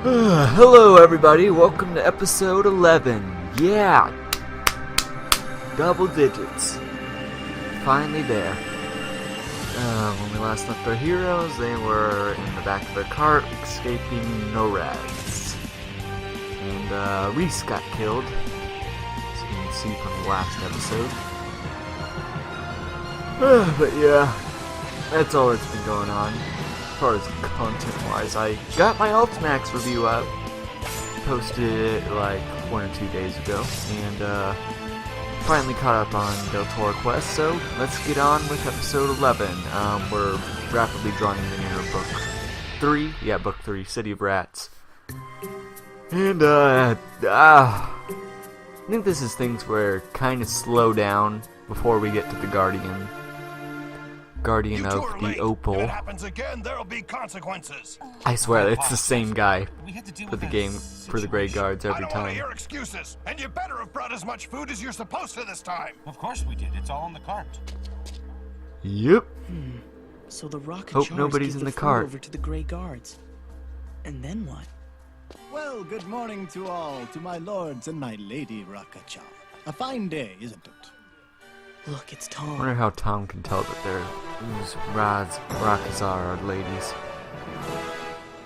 Hello everybody, welcome to episode 11. Yeah! Double digits. Finally there. When we last left our heroes, they were in the back of their cart, escaping NORADs. And Reese got killed, as you can see from the last episode. But yeah, that's all that's been going on. As far as content-wise, I got my Ultimax review up. Posted it like 1 or 2 days ago, and finally caught up on Deltora Quest, so let's get on with episode 11. We're rapidly drawing near book 3. Yeah, book 3, City of Rats. And, I think this is things where kind of slow down before we get to the Guardian of the Opal. If it happens again, there'll be consequences. I swear, it's the same guy for the game, for the Grey Guards every I don't want to time. hear excuses, and you better have brought as much food as you're supposed to this time. Of course we did. It's all in the cart. Yep. So the rocket Hope charge nobody's give in the food cart. over to the Grey Guards. And then what? Well, good morning to all, to my lords and my lady Rakachar. A fine day, isn't it? Look, it's I Tom. wonder how Tom can tell that they're these Rakazar are ladies.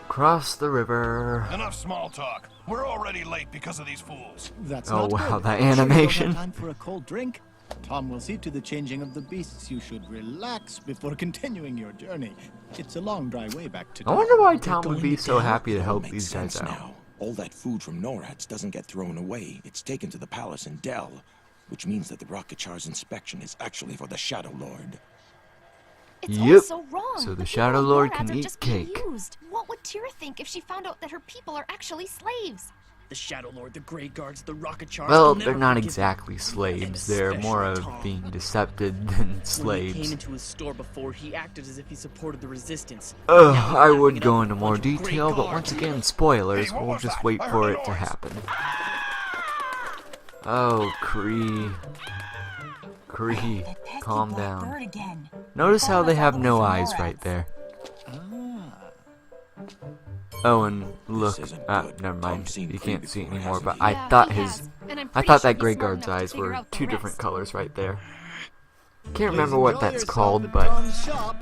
Cross the river. Enough small talk. We're already late because of these fools. That's Oh not wow, good. that Sure you don't have animation. time for a cold drink? Tom will see to the changing of the beasts. You should relax before continuing your journey. It's a long, dry way back to I town. wonder why Tom would going be to so Dell? happy to help Makes these guys sense out. now. All that food from NORADs doesn't get thrown away. It's taken to the palace in Dell, which means that the Rakachar's inspection is actually for the Shadow Lord. It's Yep. all so wrong. So the people Shadow on Lord NORADs can are eat just being cake. used. What would Tyr think if she found out that her people are actually slaves? The Shadow Lord, the Grey Guards, the rocket charge. Well, they'll they're never not forgive exactly him. slaves. And They're more of especially Tom. being decepted than When he came slaves. into his store before, he acted as if he supported the resistance. Ugh, Now he's I wrapping would it go up into with a more bunch of Grey detail, but Guards. once again, spoilers. Hey, what We'll was just that? wait I for heard a it to noise. happen. Oh, Kree. Kree, calm down. Notice how they have no eyes right there. Oh, and look, This isn't good. never mind. Tom's seen You Kree can't see it before, anymore, but hasn't he? I Yeah, thought he his, has, and I'm I pretty thought sure that he's Grey smart Guard's enough to eyes figure were out the 2 different rest. colors right there. Can't Please remember what enjoy that's yourself called, at but Tom's shop.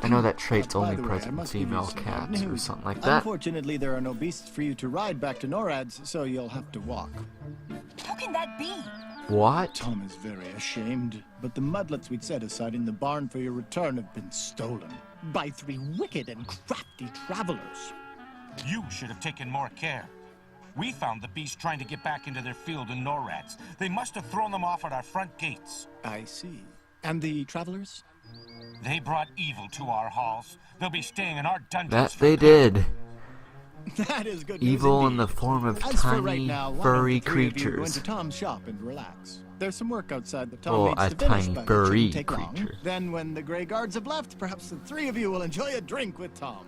I know that trait's By only the way, I present in must give you female some bad cats or news. something like that. Unfortunately, there are no beasts for you to ride back to NORADs, so you'll have to walk. How can that be? What? Tom is very ashamed, but the mudlets we'd set aside in the barn for your return have been stolen by 3 wicked and crafty travelers. You should have taken more care. We found the beast trying to get back into their field in NORADs. They must have thrown them off at our front gates. I see. And the travelers? They brought evil to our halls. They'll be staying in our dungeons. That they did. That is good news Evil in indeed. the form of As for right tiny, now, why don't furry the 3 of you go creatures. into Tom's shop and relax. There's some work outside that Tom Well, needs a to finish, tiny but it furry shouldn't take long. creature. Then when the Grey Guards have left, perhaps the 3 of you will enjoy a drink with Tom.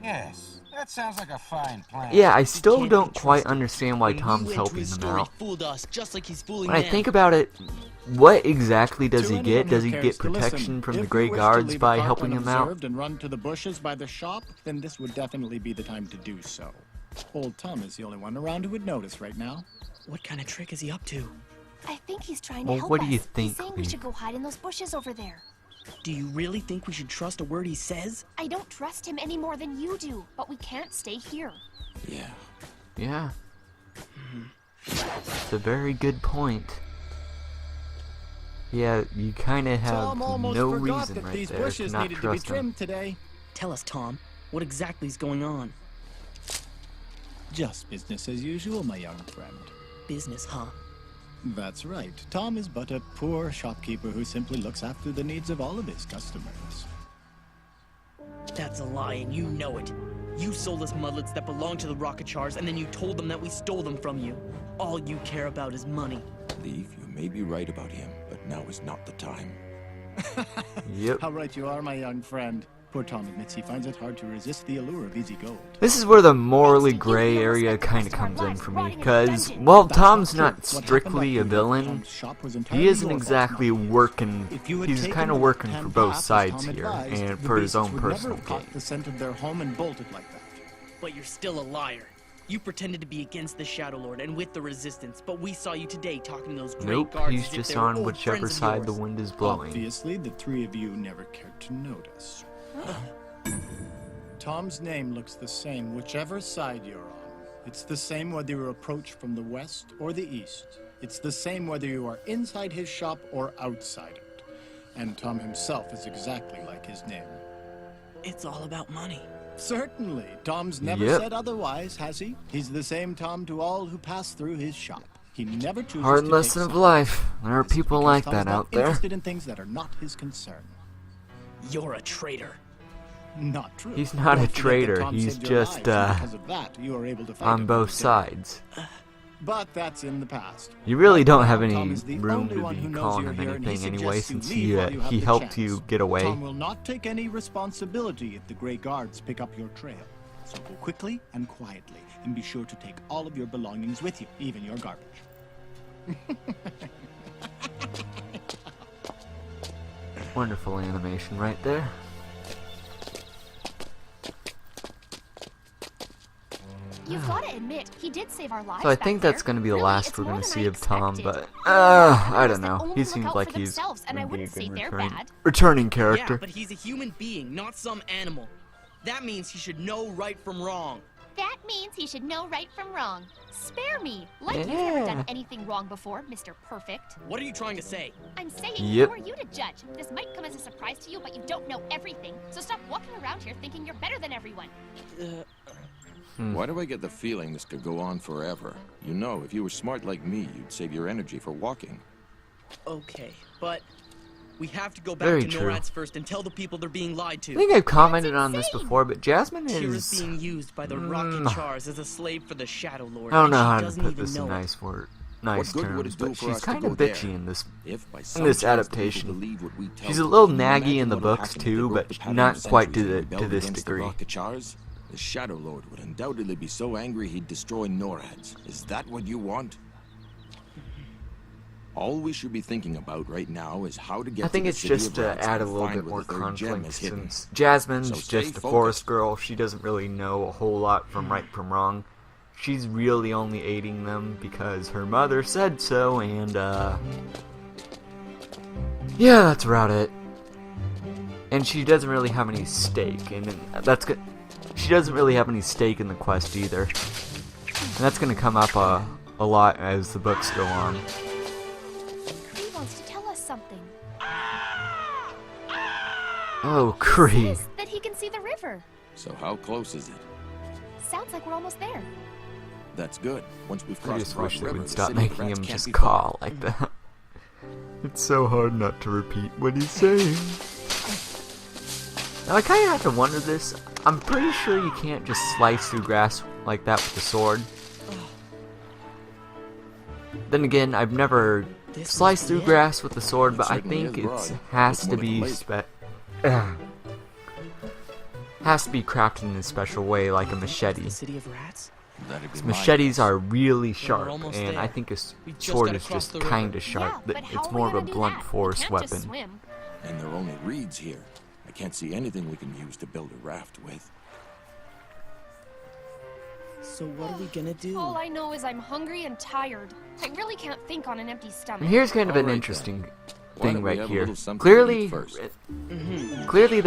Yes, that sounds like a fine plan. Yeah, I still can't don't be quite trusted. understand why When we Tom's went to helping his them store, out. He fooled us just like he's fooling When I them. think about it, what exactly does To he anyone get? who Does he cares get to listen, protection from if the you Grey wish to Guards leave a by cart helping him out? unobserved and run to the bushes by the shop, then this would definitely be the time to do so. Old Tom is the only one around who would notice right now. What kind of trick is he up to? I think he's trying Well, to help what us. do you think, He's saying we Lee? should go hide in those bushes over there. Do you really think we should trust a word he says? I don't trust him any more than you do, but we can't stay here. Yeah. Yeah. It's a very good point. Yeah, you kind of have Tom almost no forgot reason that right these there to bushes not needed to be trust him. trimmed today. Tell us, Tom. What exactly is going on? Just business as usual, my young friend. Business, huh? That's right. Tom is but a poor shopkeeper who simply looks after the needs of all of his customers. That's a lie, and you know it. You sold us mudlets that belong to the rocket chars, and then you told them that we stole them from you. All you care about is money. Leaf, you may be right about him, but now is not the time. Yep. How right you are, my young friend. Poor Tom admits he finds it hard to resist the allure of easy gold. This is where the morally gray area kind of comes in for me, because, well, Tom's not strictly a villain. He isn't exactly working, he's kind of working for both sides here, and for his own personal gain. The scent of their home and bolted like that. But you're still a liar. You pretended to be against the Shadow Lord and with the Resistance, but we saw you today talking to those great Nope, guards he's as if just they were on old whichever friends of side the yours. wind is blowing. Obviously, the three of you never cared to notice. Tom's name looks the same whichever side you're on. It's the same whether you approach from the west or the east. It's the same whether you are inside his shop or outside it. And Tom himself is exactly like his name. It's all about money. Certainly. Tom's never Yep. said otherwise, has he? He's the same Tom to all who pass through his shop. He never chooses Hard to lesson take of sides. life. There are This is people because like Tom's that not out there. interested in things that are not his concern. You're a traitor. Not true. He's not Don't a forget that traitor, Tom he's saved your just, lives, and because of that, you are able to fight On him both today. sides. But that's in the past. You really don't Right have now, any Tom is the room only to one who be knows calling you're him here, and he anything anyway, suggests you since leave while you have he the helped chance. you get away. Tom will not take any responsibility if the Grey Guards pick up your trail. So go quickly and quietly, and be sure to take all of your belongings with you, even your garbage. Wonderful animation right there. You've got to admit, he did save our lives. So I back think that's there. going to be the Really, last it's we're more going to than see I of Tom, expected. but There are I others don't that know. only He look seems out like for he's themselves, and I gonna be a wouldn't say good they're returning- bad. returning character. Yeah, but he's a human being, not some animal. That means he should know right from wrong. That means he should know right from wrong. Spare me. Like you've never Yeah. done anything wrong before, Mr. Perfect. What are you trying to say? I'm saying, Yep. who are you to judge? This might come as a surprise to you, but you don't know everything. So stop walking around here thinking you're better than everyone. Why do I get the feeling this could go on forever? You know, if you were smart like me, you'd save your energy for walking. Okay, but we have to go back Very to true. NORAD's first and tell the people they're being lied to. I think I've commented on this insane. before, but Jasmine Kira's is... being used by the Rocky Chars as a slave for the Shadow Lord. I don't and know she how to doesn't put even this in know it. nice good would terms, it do but for she's us to kind go of bitchy there? in this. If by In some this chance the adaptation. people believe what we tell She's a them, little can you naggy imagine in the what'll books happen if too, they broke but the pattern not of quite to centuries and to rebelled this against degree. The Rockachars? The Shadow Lord would undoubtedly be so angry he'd destroy NORADs. Is that what you want? All we should be thinking about right now is how to get I think to the it's city just of to Rats add a and little find bit where more the third gem conflict, is hidden. since Jasmine's So stay just a focused. forest girl. She doesn't really know a whole lot from right from wrong. She's really only aiding them because her mother said so, and yeah, that's about it. And she doesn't really have any stake, and that's good. She doesn't really have any stake in the quest either, and that's going to come up a lot as the books go on. He wants to tell us something. Oh, Cree. Says that he can see the river. So how close is it? Sounds like we're almost there. That's good. Once we've I crossed just Frog wish they River, would the stop city of making Rats him can't just be call far. like that. It's so hard not to repeat what he's saying. Now I kind of have to wonder this. I'm pretty sure you can't just slice through grass like that with a sword. Then again, I've never This sliced must through be it. grass with a sword, but I certainly think is it broad. has Looks to more like be a lake. has to be crafted in a special way, like a The machete. city of Rats? That'd be my Machetes guess. are really sharp, almost and there. I think a We just sword gotta is cross just the river. kind of sharp. Yeah, but how It's are more we of a gonna do blunt that? force We can't weapon. Just swim. And there are only reeds here. I can't see anything we can use to build a raft with. So what are we gonna do? All I know is I'm hungry and tired. I really can't think on an empty stomach. And here's kind of All an right, interesting Why thing don't we right have a here. little something to Clearly, eat first? clearly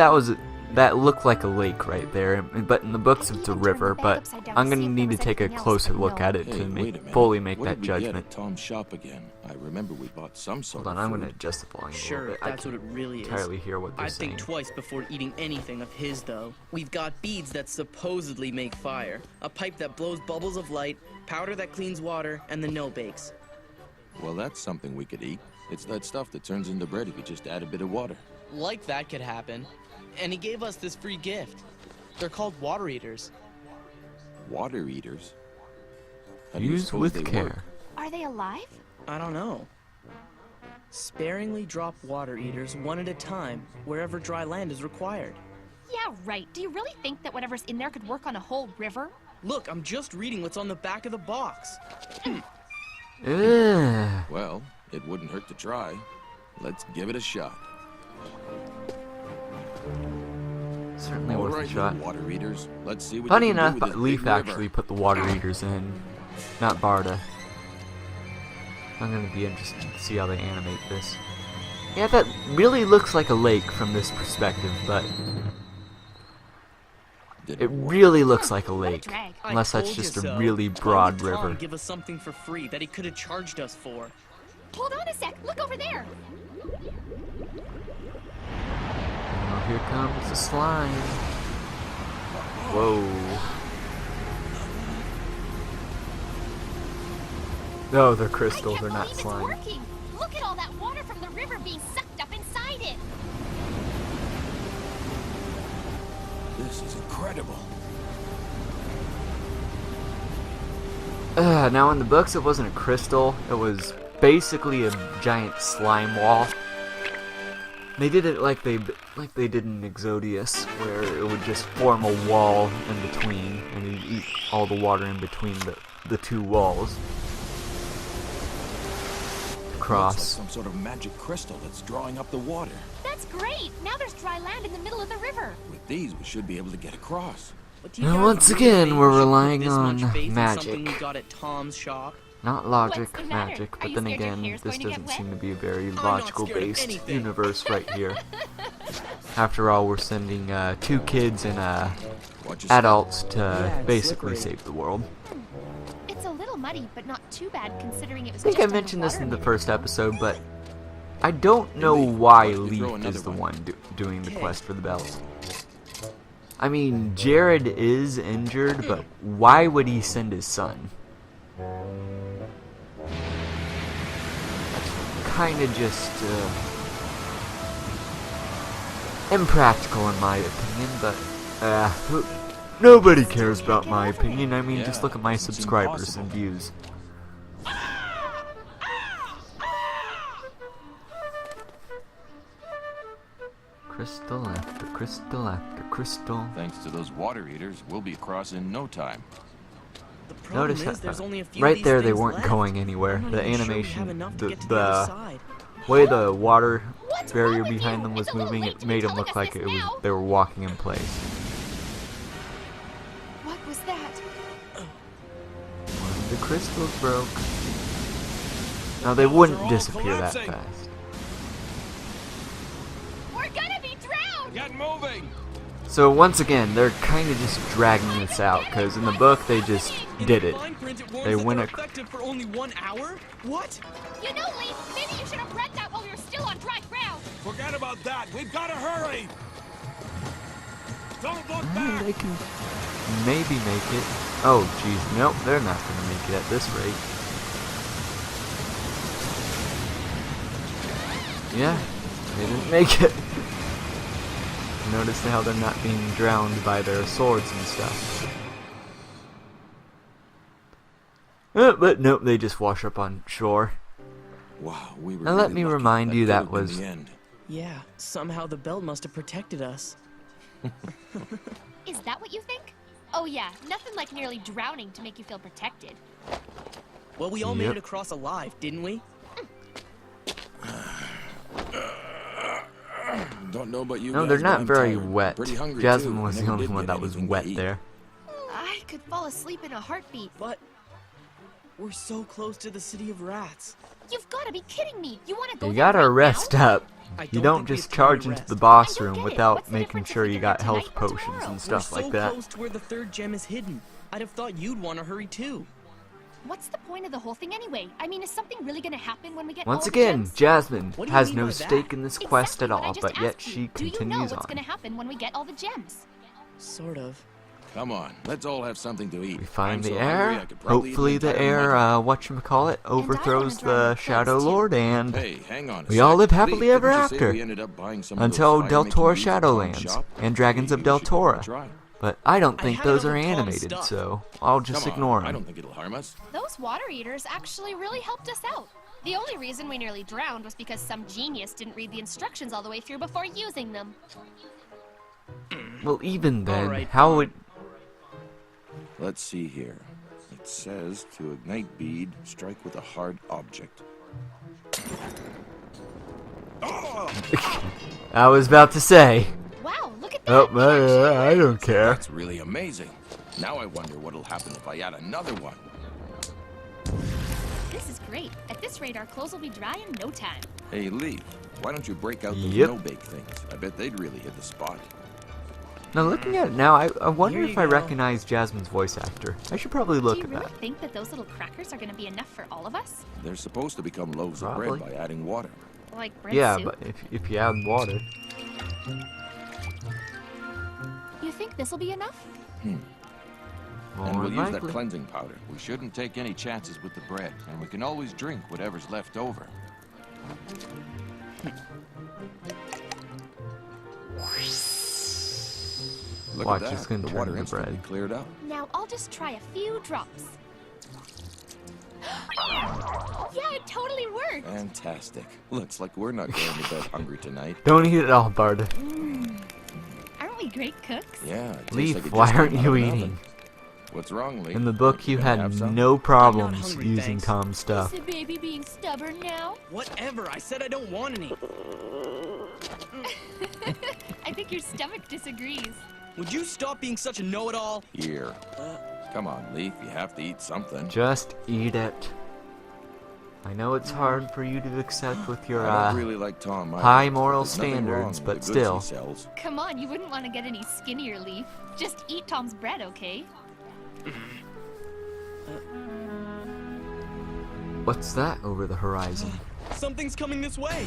that looked like a lake right there, but in the books it's a river. But I'm gonna need to take a closer look at it Hey, to wait a minute. fully make what that did we get judgment. at Tom's shop again? I remember we bought some sort Hold on, of I'm food. gonna adjust the volume a Sure, little bit. that's I what it can really is. entirely hear what they're I'd saying. think twice before eating anything of his, though. We've got beads that supposedly make fire, a pipe that blows bubbles of light, powder that cleans water, and the no-bakes. Well, that's something we could eat. It's that stuff that turns into bread if you just add a bit of water. Like that could happen. And he gave us this free gift. They're called water eaters. Water eaters? How do you Use suppose with they care. work? Are they alive? I don't know. Sparingly drop water eaters one at a time wherever dry land is required. Yeah, right. Do you really think that whatever's in there could work on a whole river? Look, I'm just reading what's on the back of the box. Ugh. Well, it wouldn't hurt to try. Let's give it a shot. So certainly All worth a right, shot. little water eaters. Let's see what Funny you can do enough, with this Leaf big river. actually put the water eaters in, not Barda. I'm gonna be interested to see how they animate this. Yeah, that really looks like a lake from this perspective, but Did it work? really looks like a What a lake, drag. unless I that's told you just a so. really Why broad would Tom river. give us something for free that he could have charged us for. Hold on a sec. Look over there. Oh, here comes the slime. Whoa. No, they're crystal, I they're can't not believe slime. it's working. Look at all that water from the river being sucked up inside it. This is incredible. Now in the books it wasn't a crystal, it was basically a giant slime wall. They did it like they did in Exodius, where it would just form a wall in between, and you'd eat all the water in between the two walls. Looks like Cross. some sort of magic crystal that's drawing up the water. That's great. Now there's dry land in the middle of the river. With these, we should be able to get across. But do you And guys once really again, think we're we should put relying this on much faith in magic. something we got at Tom's shop? Not logic, What's the matter? magic, Are but you then scared your again, hair's this going to get doesn't wet? seem to be a very not logical scared of based anything. universe right here. After all, we're sending 2 kids and Watch your adults to it's basically slippery. save the world. It's a little muddy, but not too bad considering it was I think just I on mentioned this in the water. first episode, but I don't know Leaf, why why don't you throw Leaf another is the one? one doing the quest for the bells. I mean, Jared is injured, but why would he send his son? That's kind of just impractical in my opinion, but nobody cares about my opinion. I mean, Yeah, just look at my doesn't seem subscribers possible. and views. Crystal after crystal after crystal. Thanks to those water eaters, we'll be across in no time. The problem Notice is that there's only a few right of these there they things weren't left. going anywhere. I'm not The even sure we animation, have enough to the, get to the other side. way the water What's barrier wrong with behind you? them was It's a little moving, late it to be made them telling look us like this it was now. they were walking in place. What was that? One of the crystals broke. Now they wouldn't disappear that fast. We're gonna be drowned! Get moving! So once again, they're kind of just dragging this out, because in the book they just did it. They went effective for only 1 hour? What? You know, Leaf, maybe you should have read that while we were still on dry ground. Forget about that. We've got to hurry. Don't look back. They can maybe make it. Oh jeez, nope, they're not gonna make it at this rate. Yeah, they didn't make it. Notice how they're not being drowned by their swords and stuff. But nope, they just wash up on shore. Wow, we were Now let really me lucky. remind you could that have been was- the end. Yeah, somehow the belt must have protected us. Is that what you think? Oh yeah, nothing like nearly drowning to make you feel protected. Well, we all made Yep. it across alive, didn't we? Don't know about you No, guys, they're but not I'm very tired. wet. Pretty hungry Jasmine too. was the Never only did one get that was anything to wet eat. there. I could fall asleep in a heartbeat. But we're so close to the city of rats. You've got to be kidding me. You want to go You there gotta right rest now? up. I You don't don't think we just have time to charge into rest. the boss I don't room get it. without What's the making difference if sure we you get there got health tonight or potions tomorrow? and stuff we're so like that. close to where the third gem is hidden. I'd have thought you'd want to hurry too. What's the point of the whole thing anyway? I mean, is something really going to happen when we get Once all again, the gems? Jasmine What do you has mean no by stake that? in this quest Exactly at what I all, just but yet asked you. she Do you know continues what's on. going to happen when we get all the gems? Sort of. Come on, let's all have something to eat. We find I'm the so hungry, I air. could probably eat Hopefully an the entire air, mug. whatchamacallit, overthrows drown the in Shadow clothes, too. Lord, and Hey, hang on a we sec. all live happily Leaf, ever didn't you say after. we ended up buying some of Until those fire-making Deltora beads at Tom's Shadowlands shop? and Dragons of Maybe we should give it a Deltora. try. But I don't I think had those it are over Tom's animated, stuff. so I'll just Come on, ignore I them. don't think it'll harm us. Those water eaters actually really helped us out. The only reason we nearly drowned was because some genius didn't read the instructions all the way through before using them. Well, even then, Alright, how would... Let's see here. It says to ignite bead, strike with a hard object. I was about to say. Wow, look at Oh, I don't care. That's really amazing. Now I wonder what'll happen if I add another one. This is great. At this rate, our clothes will be dry in no time. Hey, Leaf, why don't you break out those Yep. no-bake things? I bet they'd really hit the spot. Now looking at it now, I wonder Here if you I go. recognize Jasmine's voice actor. I should probably look Do you at really that. think that those little crackers are going to be enough for all of us? They're supposed to become loaves of Probably. bread by adding water. Like bread Yeah, soup? but if you add water. You think this will be enough? And More we'll use that likely. cleansing powder. We shouldn't take any chances with the bread, and we can always drink whatever's left over. Look Watch, at it's that. gonna The turn water into instantly bread. cleared up. Now I'll just try a few drops. Yeah, it totally worked. Fantastic. Looks like we're not going to bed hungry tonight. Don't eat it all, Bard. Aren't we great cooks? Yeah, it tastes Leaf, like it why just aren't came out you of an eating? oven. What's wrong, Leaf? In the book, you Gonna had have some? no problems hungry, using thanks. Tom's stuff. Is the baby being stubborn now? Whatever, I said I don't want any. I think your stomach disagrees. Would you stop being such a know-it-all? Here. Come on, Leaf. You have to eat something. Just eat it. I know it's hard for you to accept with your I don't really like Tom either. high moral There's nothing wrong standards, with but the goods still. he sells. Come on, you wouldn't want to get any skinnier, Leaf. Just eat Tom's bread, okay? What's that over the horizon? Something's coming this way.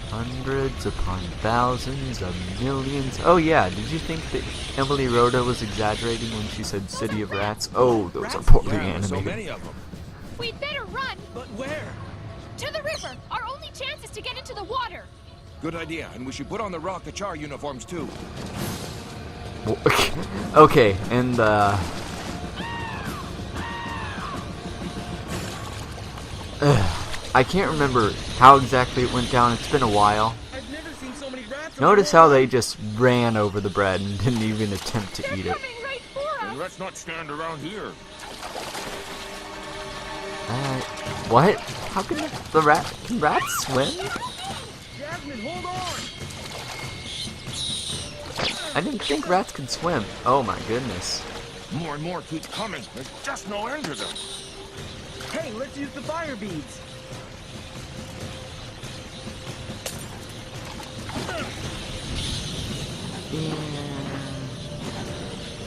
Hundreds upon thousands of millions. Oh yeah, did you think that Emily Rodda was exaggerating when she said City of Rats? Oh, those are poorly Yeah, so animated. many of them. We'd better run! But where? To the river! Our only chance is to get into the water! Good idea, and we should put on the Rockachar uniforms too. Okay, and I can't remember how exactly it went down. It's been a while. I've never seen so many rats. Notice how they just ran over the bread and didn't even attempt to eat it. Coming right for us! Let's not stand around here. What? How can can rats swim? Jasmine, hold on. I didn't think rats could swim. Oh my goodness. More and more keep coming. There's just no end to them. Hey, let's use the fire beads.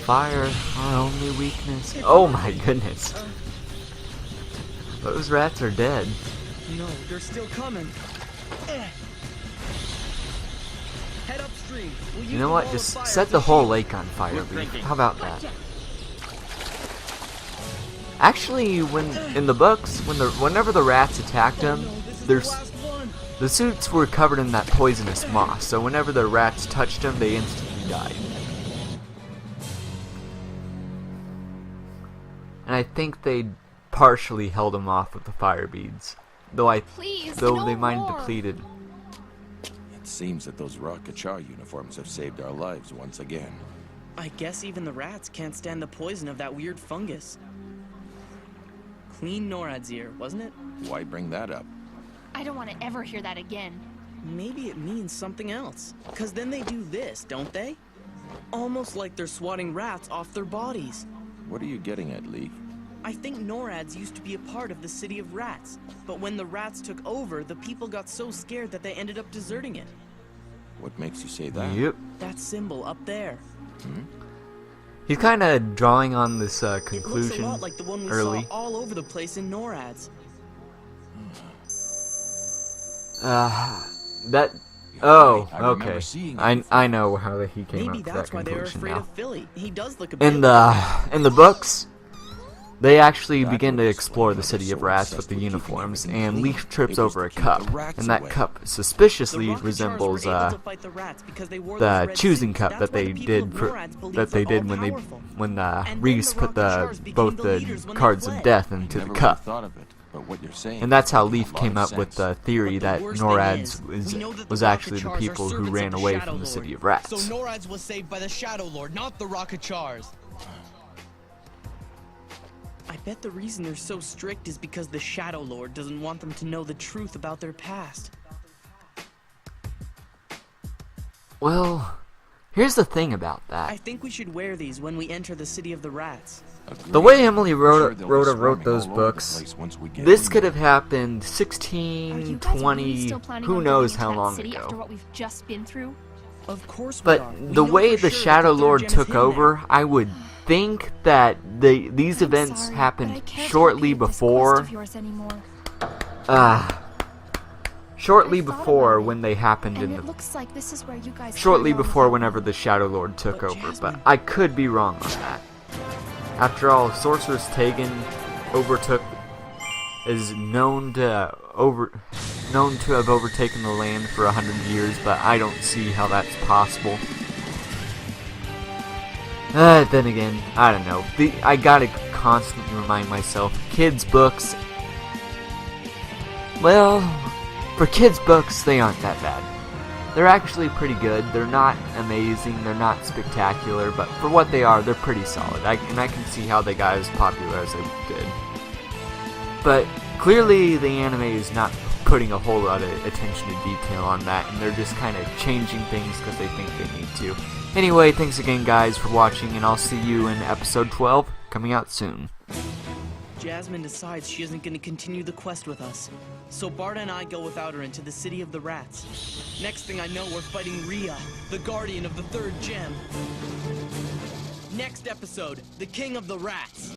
Fire, our only weakness. Oh my goodness. Those rats are dead. No, they're still coming. Head upstream. We'll use You know the what? wall Just of fire set as the a whole shield. lake on fire, Leaf. How about that? Actually, in the books, whenever the rats attacked him, This is the last one. the suits were covered in that poisonous moss. So whenever the rats touched him, they instantly died. And I think they partially held him off with the fire beads, though Please, though no they might have more. It depleted. seems that those Rockachar uniforms have saved our lives once again. I guess even the rats can't stand the poison of that weird fungus. Clean NORAD's ear, wasn't it? Why bring that up? I don't want to ever hear that again. Maybe it means something else. Cause then they do this, don't they? Almost like they're swatting rats off their bodies. What are you getting at, Leaf? I think NORAD's used to be a part of the City of Rats, but when the rats took over, the people got so scared that they ended up deserting it. What makes you say that? Yep. That symbol up there. He's kind of drawing on this It looks a conclusion lot like the one we early. saw all over the place in NORAD's. That. You're Oh, right, I remember okay. seeing it I know how he came Maybe up with that's that why they were conclusion afraid now. of Philly. He does look a bit In like the books, they actually That begin to would explore explain the why city they're of so rats obsessed with the with keeping uniforms, everything and clean. Leaf trips It was over to a keep cup, the rats and that away. cup The suspiciously Rockachars resembles were able to fight the rats because they wore the those red choosing suits. cup That's that why they the people did of NORAD's believe that they they're did when all-powerful. And then Reese the put Rockachars became both the the leaders when they cards of fled. death into Never the would cup. have thought of it, but what you're saying And that's how makes a Leaf lot came of up with sense. the theory But the that worst thing NORAD's is, we know that was the actually the Rockachars are people who servants ran of the away Shadow from the Lord. city of rats. So NORAD's was saved by the Shadow Lord, not the Rockachars. I bet the reason they're so strict is because the Shadow Lord doesn't want them to know the truth about their past. Well, here's the thing about I that. think we should wear these when we enter the city of the rats. The way Emily I'm sure Rodda they'll be wrote swarming those all over the books, place once we get this in could there. have happened Are you 16, guys really 20, still planning who on knows going how into that long city After ago. what we've just been through? Of course we But are. We the know way for the sure that Shadow third Lord gen is took hidden over, there. I would think that these I'm events sorry, but I happened can't help shortly you with this quest before. of yours anymore. Shortly I thought before about it, when they happened And in it the looks like this is where you guys shortly carry on before without whenever me. the Shadow Lord took But over, but Jasmine- I could be wrong on that. After all, Sorceress Tegan is known to have overtaken the land for 100 years, but I don't see how that's possible. Then again, I don't know. I gotta constantly remind myself, kids' books. Well, for kids' books, they aren't that bad. They're actually pretty good. They're not amazing, they're not spectacular, but for what they are, they're pretty solid. And I can see how they got as popular as they did. But clearly, the anime is not putting a whole lot of attention to detail on that, and they're just kind of changing things because they think they need to. Anyway, thanks again, guys, for watching, and I'll see you in episode 12, coming out soon. Jasmine decides she isn't going to continue the quest with us. So Barda and I go without her into the city of the rats. Next thing I know, we're fighting Rhea, the guardian of the third gem. Next episode, the king of the rats.